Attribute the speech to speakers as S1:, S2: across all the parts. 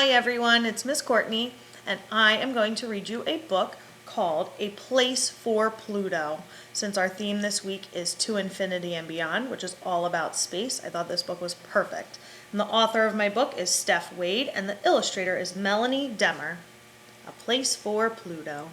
S1: Hi everyone, it's Miss Courtney, and I am going to read you a book called A Place for Pluto. Since our theme this week is To Infinity and Beyond, which is all about space, I thought this book was perfect. And the author of my book is Steph Wade, and the illustrator is Melanie Demmer. A Place for Pluto.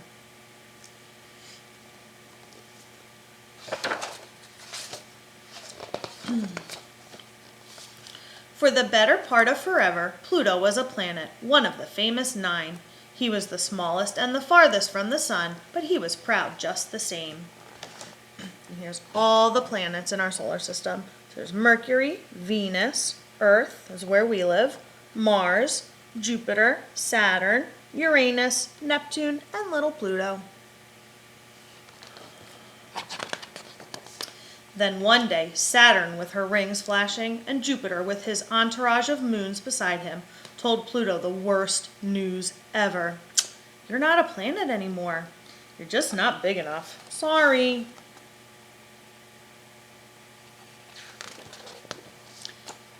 S1: For the better part of forever, Pluto was a planet, one of the famous 9. He was the smallest and the farthest from the sun, but he was proud just the same. And here's all the planets in our solar system. So there's Mercury, Venus, Earth, is where we live, Mars, Jupiter, Saturn, Uranus, Neptune, and little Pluto. Then one day, Saturn with her rings flashing and Jupiter with his entourage of moons beside him told Pluto the worst news ever. You're not a planet anymore. You're just not big enough. Sorry.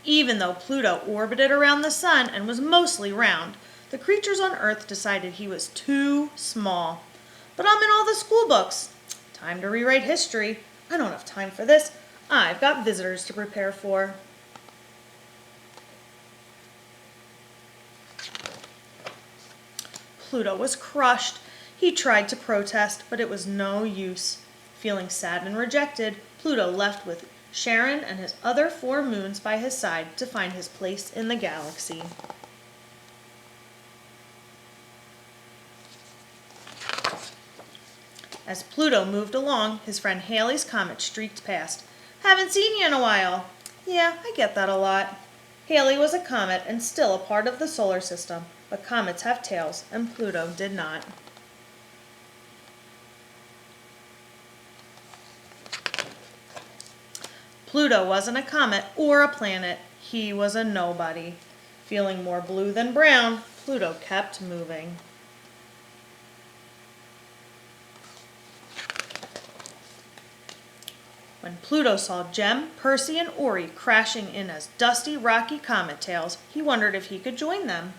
S1: Even though Pluto orbited around the sun and was mostly round, the creatures on Earth decided he was too small. But I'm in all the school books. Time to rewrite history. I don't have time for this. I've got visitors to prepare for. Pluto was crushed. He tried to protest, but it was no use. Feeling sad and rejected, Pluto left with Charon and his other 4 moons by his side to find his place in the galaxy. As Pluto moved along, his friend Halley's comet streaked past. Haven't seen you in a while. Yeah, I get that a lot. Halley was a comet and still a part of the solar system, but comets have tails, and Pluto did not. Pluto wasn't a comet or a planet. He was a nobody. Feeling more blue than brown, Pluto kept moving. When Pluto saw Gem, Percy, and Ori crashing in as dusty, rocky comet tails, he wondered if he could join them.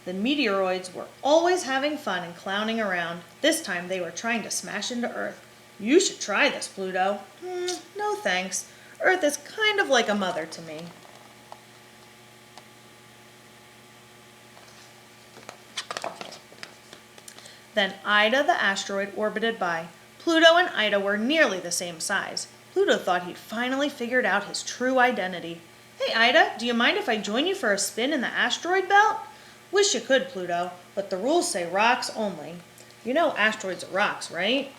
S1: The meteoroids were always having fun and clowning around. This time they were trying to smash into Earth. You should try this, Pluto. No thanks. Earth is kind of like a mother to me. Then Ida the asteroid orbited by. Pluto and Ida were nearly the same size. Pluto thought he'd finally figured out his true identity. Hey Ida, do you mind if I join you for a spin in the asteroid belt? Wish you could, Pluto, but the rules say rocks only. You know asteroids are rocks, right?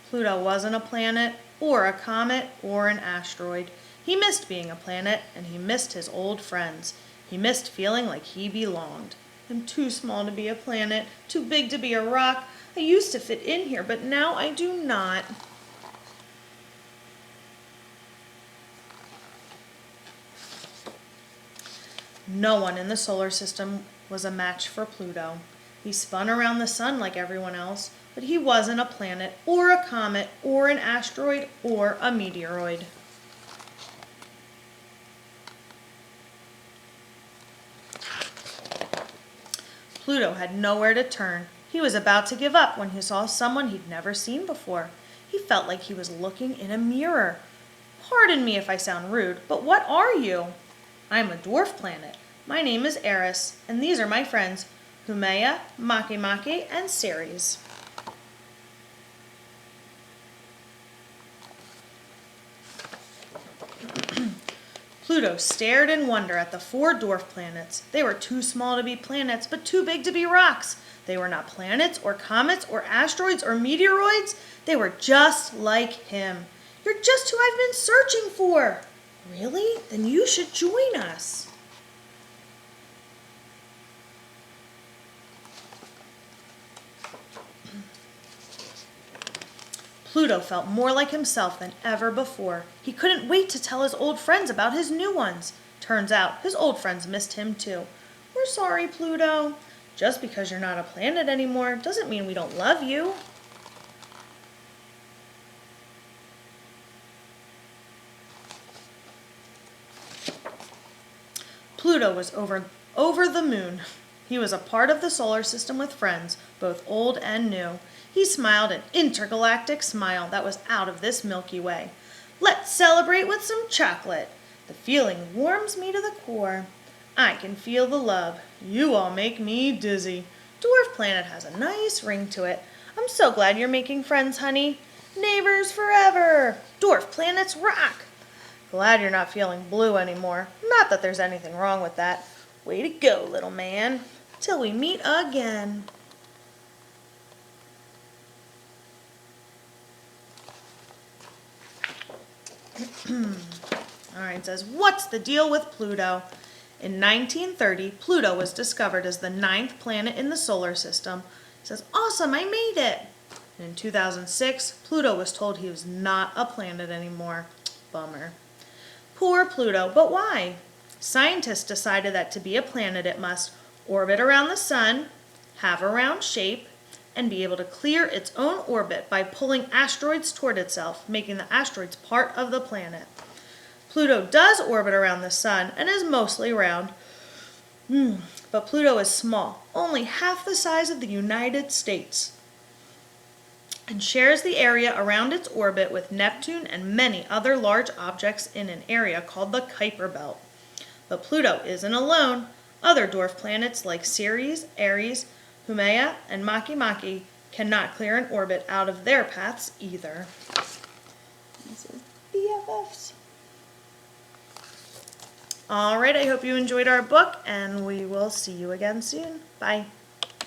S1: Pluto wasn't a planet, or a comet, or an asteroid. He missed being a planet, and he missed his old friends. He missed feeling like he belonged. I'm too small to be a planet, too big to be a rock. I used to fit in here, but now I do not. No one in the solar system was a match for Pluto. He spun around the sun like everyone else, but he wasn't a planet, or a comet, or an asteroid, or a meteoroid. Pluto had nowhere to turn. He was about to give up when he saw someone he'd never seen before. He felt like he was looking in a mirror. Pardon me if I sound rude, but what are you? I'm a dwarf planet. My name is Eris, and these are my friends, Humea, Makemake, and Ceres. Pluto stared in wonder at the 4 dwarf planets. They were too small to be planets, but too big to be rocks. They were not planets, or comets, or asteroids, or meteoroids. They were just like him. You're just who I've been searching for. Really? Then you should join us. Pluto felt more like himself than ever before. He couldn't wait to tell his old friends about his new ones. Turns out his old friends missed him too. We're sorry, Pluto. Just because you're not a planet anymore doesn't mean we don't love you. Pluto was over the moon. He was a part of the solar system with friends, both old and new. He smiled an intergalactic smile that was out of this Milky Way. Let's celebrate with some chocolate. The feeling warms me to the core. I can feel the love. You all make me dizzy. Dwarf Planet has a nice ring to it. I'm so glad you're making friends, honey. Neighbors forever. Dwarf Planets rock. Glad you're not feeling blue anymore. Not that there's anything wrong with that. Way to go, little man. Till we meet again. Alright, it says, what's the deal with Pluto? In 1930, Pluto was discovered as the 9th planet in the solar system. It says, awesome, I made it. And in 2006, Pluto was told he was not a planet anymore. Bummer. Poor Pluto, but why? Scientists decided that to be a planet it must orbit around the sun, have a round shape, and be able to clear its own orbit by pulling asteroids toward itself, making the asteroids part of the planet. Pluto does orbit around the sun and is mostly round, but Pluto is small, only half the size of the United States, and shares the area around its orbit with Neptune and many other large objects in an area called the Kuiper Belt. But Pluto isn't alone. Other dwarf planets like Ceres, Ares, Haumea, and Makemake cannot clear an orbit out of their paths either. These are BFFs. Alright, I hope you enjoyed our book, and we will see you again soon. Bye.